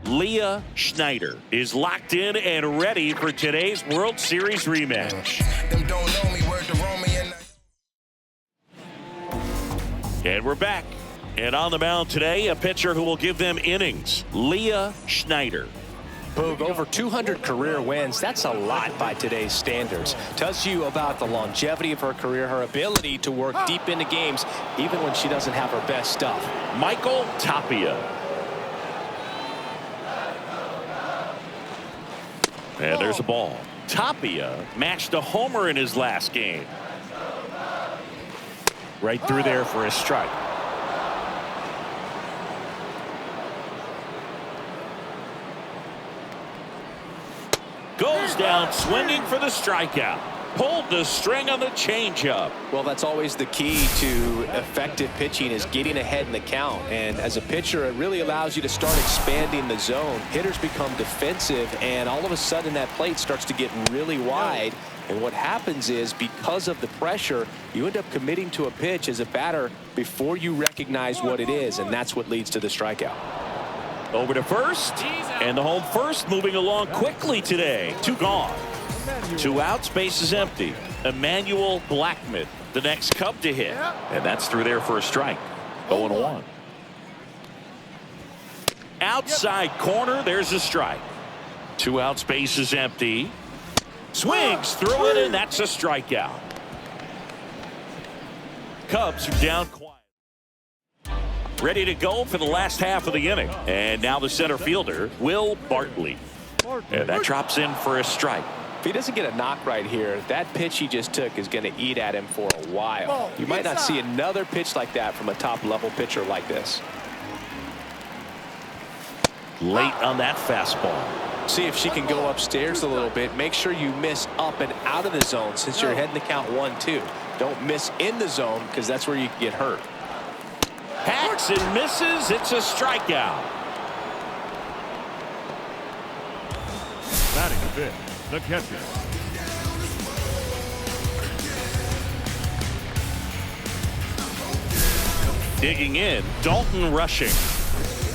Leah Schneider is locked in and ready for today's World Series rematch. And we're back. And on the mound today, a pitcher who will give them innings, Leah Schneider. Boog, over 200 career wins. That's a lot by today's standards. Tells you about the longevity of her career, her ability to work deep into games, even when she doesn't have her best stuff. Michael Tapia. And there's a ball. Tapia matched a homer in his last game. Right through there for a strike. Goes down swinging for the strikeout. Pulled the string on the changeup. Well, that's always the key to effective pitching, is getting ahead in the count. And as a pitcher, it really allows you to start expanding the zone. Hitters become defensive, and all of a sudden that plate starts to get really wide. And what happens is, because of the pressure, you end up committing to a pitch as a batter before you recognize what it is, and that's what leads to the strikeout. Over to first, and the home first moving along quickly today. Two gone. Two outs, base is empty. Emmanuel Blackman, the next Cub to hit. And that's through there for a strike. 0-1. Outside corner, there's a strike. Two outs, base is empty. Swings through it, and that's a strikeout. Cubs are down quiet. Ready to go for the last half of the inning. And now the center fielder, Will Bartley. And that drops in for a strike. If he doesn't get a knock right here, that pitch he just took is going to eat at him for a while. You might not see another pitch like that from a top-level pitcher like this. Late on that fastball. See if she can go upstairs a little bit. Make sure you miss up and out of the zone since you're heading the count 1-2. Don't miss in the zone, because that's where you can get hurt. Hacks and misses. It's a strikeout. Batting fifth, the catcher. Digging in, Dalton Rushing.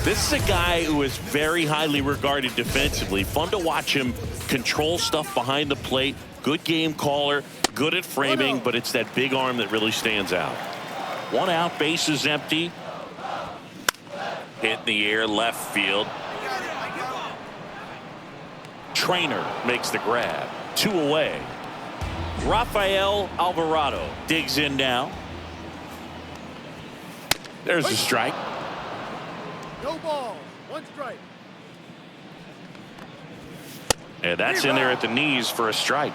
This is a guy who is very highly regarded defensively. Fun to watch him control stuff behind the plate. Good game caller, good at framing, but it's that big arm that really stands out. One out, base is empty. Hit in the air, left field. Trainer makes the grab. Two away. Rafael Alvarado digs in now. There's a strike. No ball, one strike. And that's in there at the knees for a strike.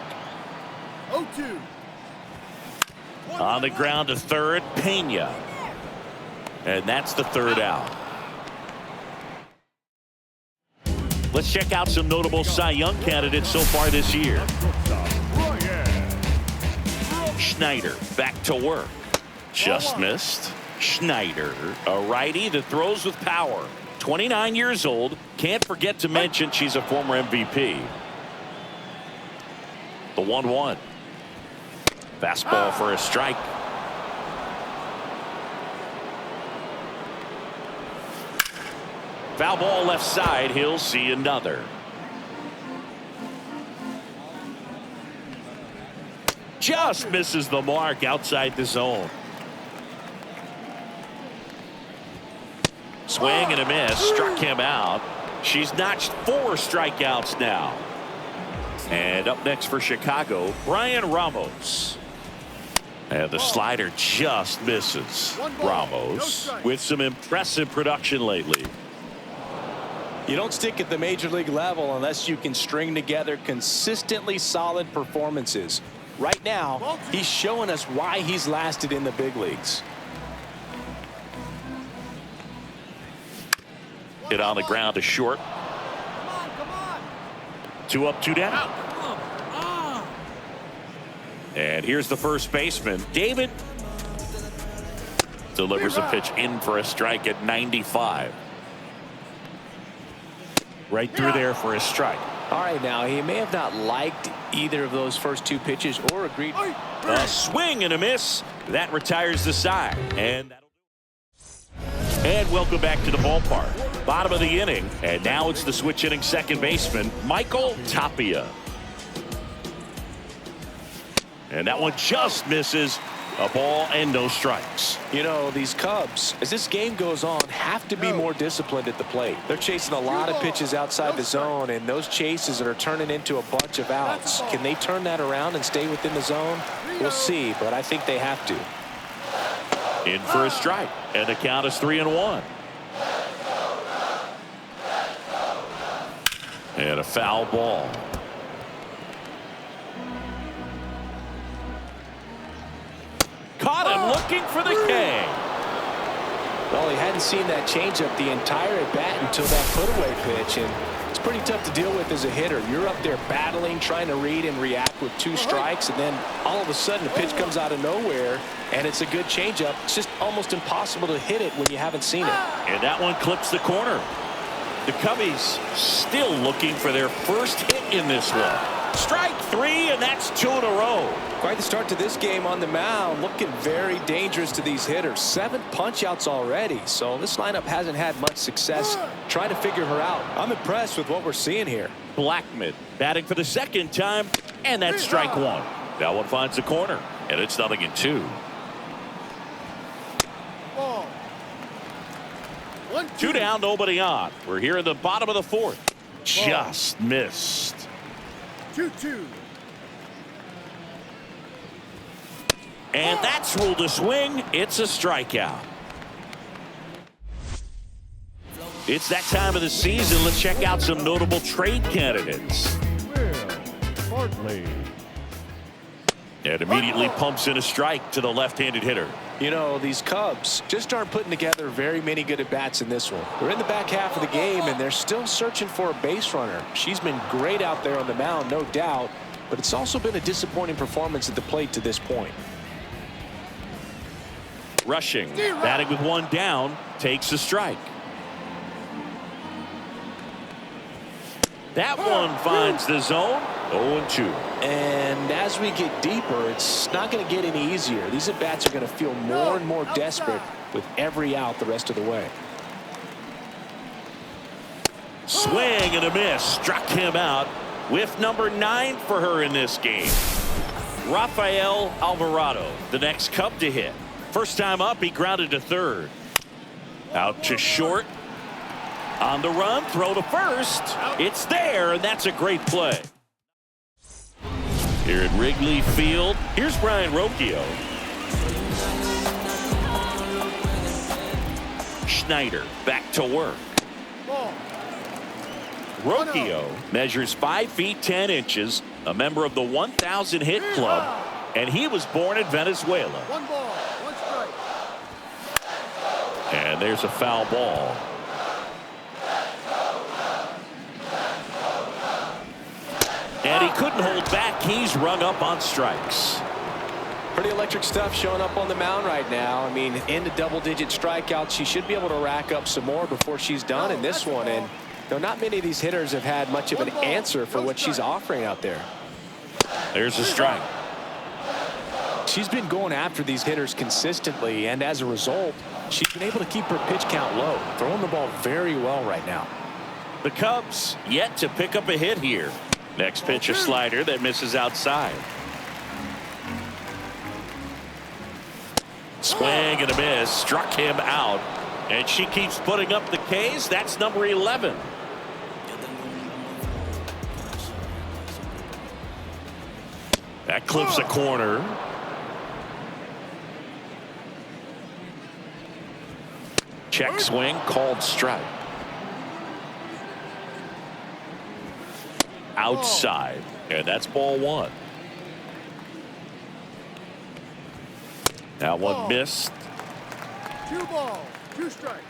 0-2. On the ground to third, Pena. And that's the third out. Let's check out some notable Cy Young candidates so far this year. Schneider back to work. Just missed. Schneider, a righty that throws with power. 29 years old. Can't forget to mention she's a former MVP. The 1-1. Fastball for a strike. Foul ball left side. He'll see another. Just misses the mark outside the zone. Swing and a miss. Struck him out. She's notched 4 strikeouts now. And up next for Chicago, Brian Ramos. And the slider just misses. Ramos with some impressive production lately. You don't stick at the major league level unless you can string together consistently solid performances. Right now, he's showing us why he's lasted in the big leagues. Hit on the ground to short. 2 up, 2 down. And here's the first baseman, David. Delivers a pitch in for a strike at 95. Right through there for a strike. All right, now he may have not liked either of those first 2 pitches or agreed. A swing and a miss. That retires the side. And welcome back to the ballpark. Bottom of the inning, and now it's the switch inning second baseman, Michael Tapia. And that one just misses. A ball and no strikes. You know, these Cubs, as this game goes on, have to be more disciplined at the plate. They're chasing a lot of pitches outside the zone, and those chases are turning into a bunch of outs. Can they turn that around and stay within the zone? We'll see, but I think they have to. In for a strike, and the count is 3-1. And a foul ball. Caught him looking for the K. Well, he hadn't seen that changeup the entire at-bat until that put-away pitch, and it's pretty tough to deal with as a hitter. You're up there battling, trying to read and react with 2 strikes, and then all of a sudden a pitch comes out of nowhere, and it's a good changeup. It's just almost impossible to hit it when you haven't seen it. And that one clips the corner. The Cubbies still looking for their first hit in this one. Strike 3, and that's 2 in a row. Quite the start to this game on the mound, looking very dangerous to these hitters. 7 punch-outs already, so this lineup hasn't had much success trying to figure her out. I'm impressed with what we're seeing here. Blackman batting for the second time, and that's strike 1. That one finds the corner, and it's 0-2. Ball. 2 down, nobody on. We're here in the bottom of the 4th. Just missed. 2-2. And that's ruled a swing. It's a strikeout. It's that time of the season. Let's check out some notable trade candidates. Bartley. And immediately pumps in a strike to the left-handed hitter. You know, these Cubs just aren't putting together very many good at-bats in this one. They're in the back half of the game, and they're still searching for a base runner. She's been great out there on the mound, no doubt, but it's also been a disappointing performance at the plate to this point. Rushing, batting with 1 down, takes a strike. That one finds the zone. 0-2. And as we get deeper, it's not going to get any easier. These at-bats are going to feel more and more desperate with every out the rest of the way. Swing and a miss. Struck him out. Whiff number 9 for her in this game. Rafael Alvarado, the next Cub to hit. First time up, he grounded to third. Out to short. On the run, throw to first. It's there, and that's a great play. Here at Wrigley Field, here's Brian Rocchio. Schneider back to work. Rocchio measures 5 feet 10 inches, a member of the 1,000 hit club, and he was born in Venezuela. 1 ball, 1 strike. And there's a foul ball. And he couldn't hold back. He's rung up on strikes. Pretty electric stuff showing up on the mound right now. I mean, into double-digit strikeouts. She should be able to rack up some more before she's done in this one. And not many of these hitters have had much of an answer for what she's offering out there. There's a strike. She's been going after these hitters consistently, and as a result, she's been able to keep her pitch count low, throwing the ball very well right now. The Cubs yet to pick up a hit here. Next pitch, a slider that misses outside. Swing and a miss. Struck him out. And she keeps putting up the Ks. That's number 11. That clips a corner. Check swing, called strike. Outside, and that's ball 1. That one missed. 2 balls, 2 strikes.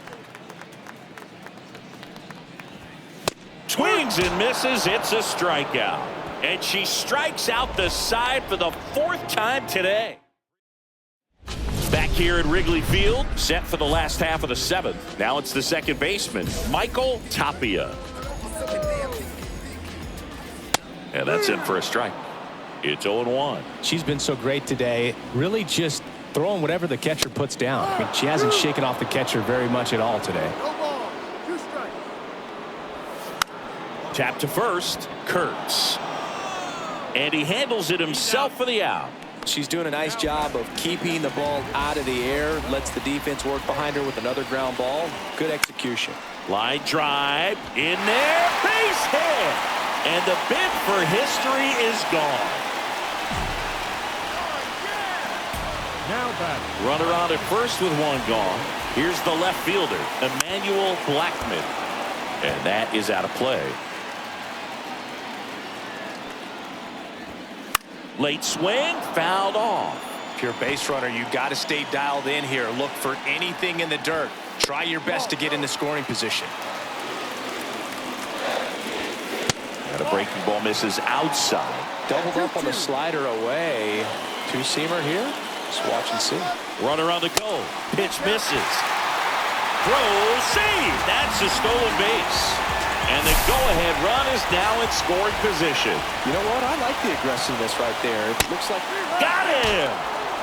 Swings and misses. It's a strikeout, and she strikes out the side for the 4th time today. Back here at Wrigley Field, set for the last half of the 7th. Now it's the second baseman, Michael Tapia. And that's in for a strike. It's 0-1. She's been so great today, really just throwing whatever the catcher puts down. I mean, she hasn't shaken off the catcher very much at all today. No ball, 2 strikes. Tap to first, Kurtz. And he handles it himself for the out. She's doing a nice job of keeping the ball out of the air, lets the defense work behind her with another ground ball. Good execution. Line drive, in there, base hit. And the bid for history is gone. Now batting. Runner on at first with one gone. Here's the left fielder, Emmanuel Blackman. And that is out of play. Late swing, fouled off. If you're a base runner, you got to stay dialed in here. Look for anything in the dirt. Try your best to get into scoring position. And a breaking ball misses outside. Doubled up on the slider away. Two-seamer here. Just watch and see. Runner on the go. Pitch misses. Throw, save. That's a stolen base. And the go-ahead run is now in scoring position. You know what? I like the aggressiveness right there. It looks like... Got him!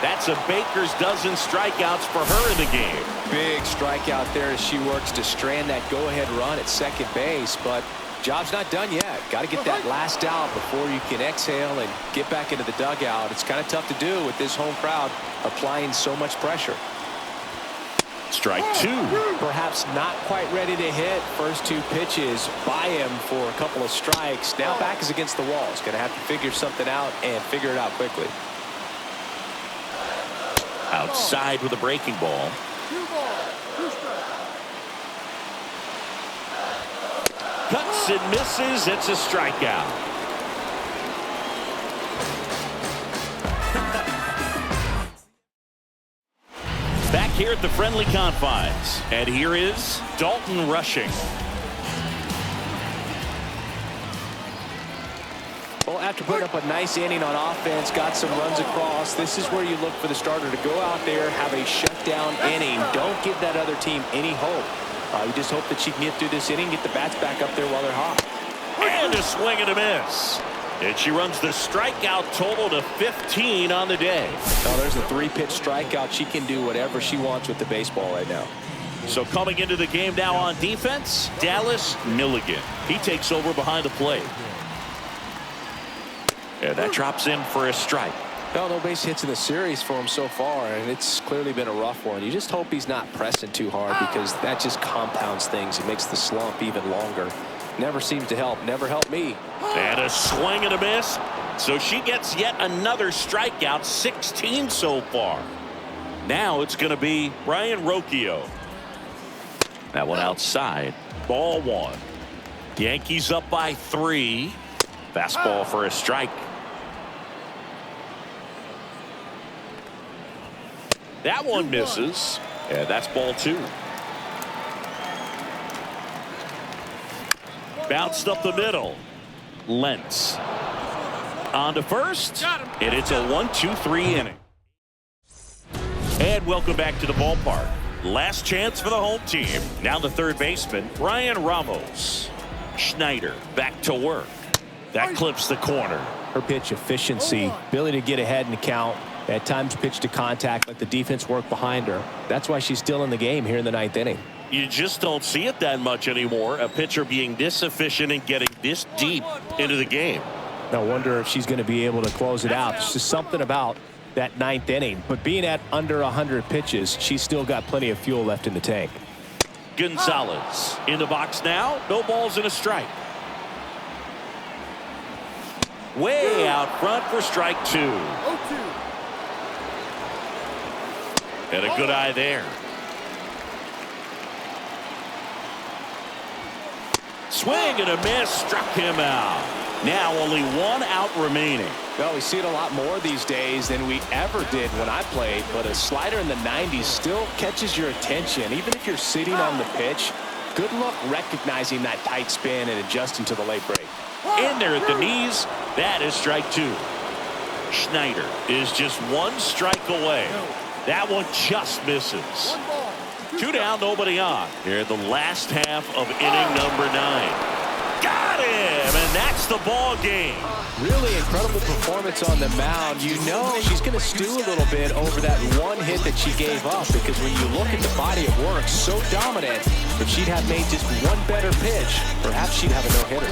That's a baker's dozen strikeouts for her in the game. Big strikeout there as she works to strand that go-ahead run at second base. But job's not done yet. Got to get that last out before you can exhale and get back into the dugout. It's kind of tough to do with this home crowd applying so much pressure. Strike two. Perhaps not quite ready to hit. First two pitches by him for a couple of strikes. Now back is against the wall. He's going to have to figure something out and figure it out quickly. Outside with a breaking ball. 2 balls, 2 strikes. Cuts and misses. It's a strikeout. Back here at the friendly confines. And here is Dalton Rushing. Well, after putting up a nice inning on offense, got some runs across, this is where you look for the starter to go out there, have a shutdown inning. Don't give that other team any hope. You just hope that she can get through this inning, get the bats back up there while they're hot. And a swing and a miss. And she runs the strikeout total to 15 on the day. Oh, there's a 3-pitch strikeout. She can do whatever she wants with the baseball right now. So coming into the game now on defense, Dallas Milligan. He takes over behind the plate. And that drops in for a strike. Well, no base hits in the series for him so far, and it's clearly been a rough one. You just hope he's not pressing too hard because that just compounds things. It makes the slump even longer. Never seems to help. Never helped me. And a swing and a miss. So she gets yet another strikeout, 16 so far. Now it's going to be Brian Rocchio. That one outside. Ball one. Yankees up by 3. Fastball for a strike. That one misses. And that's ball 2. Bounced up the middle. Lentz on to first, and it's a 1-2-3 inning. And welcome back to the ballpark. Last chance for the home team. Now the third baseman, Brian Ramos. Schneider back to work. That clips the corner. Her pitch efficiency, ability to get ahead in the count, at times pitch to contact, let the defense work behind her. That's why she's still in the game here in the 9th inning. You just don't see it that much anymore. A pitcher being this efficient and getting this deep into the game. I wonder if she's going to be able to close it out. There's just something about that 9th inning. But being at under 100 pitches, she's still got plenty of fuel left in the tank. Gonzalez in the box now. No balls and a strike. Way out front for strike 2. 0-2. And a good eye there. Swing and a miss, struck him out. Now only 1 out remaining. Well, we see it a lot more these days than we ever did when I played, but a slider in the 90s still catches your attention. Even if you're sitting on the pitch, good luck recognizing that tight spin and adjusting to the late break. In there at the knees, that is strike 2. Schneider is just 1 strike away. That one just misses. 1 ball, 2 2 down, nobody on. Here in the last half of inning number 9. Got him, and that's the ball game. Really incredible performance on the mound. You know she's going to stew a little bit over that one hit that she gave up, because when you look at the body of work, so dominant. If she'd have made just one better pitch, perhaps she'd have a no-hitter.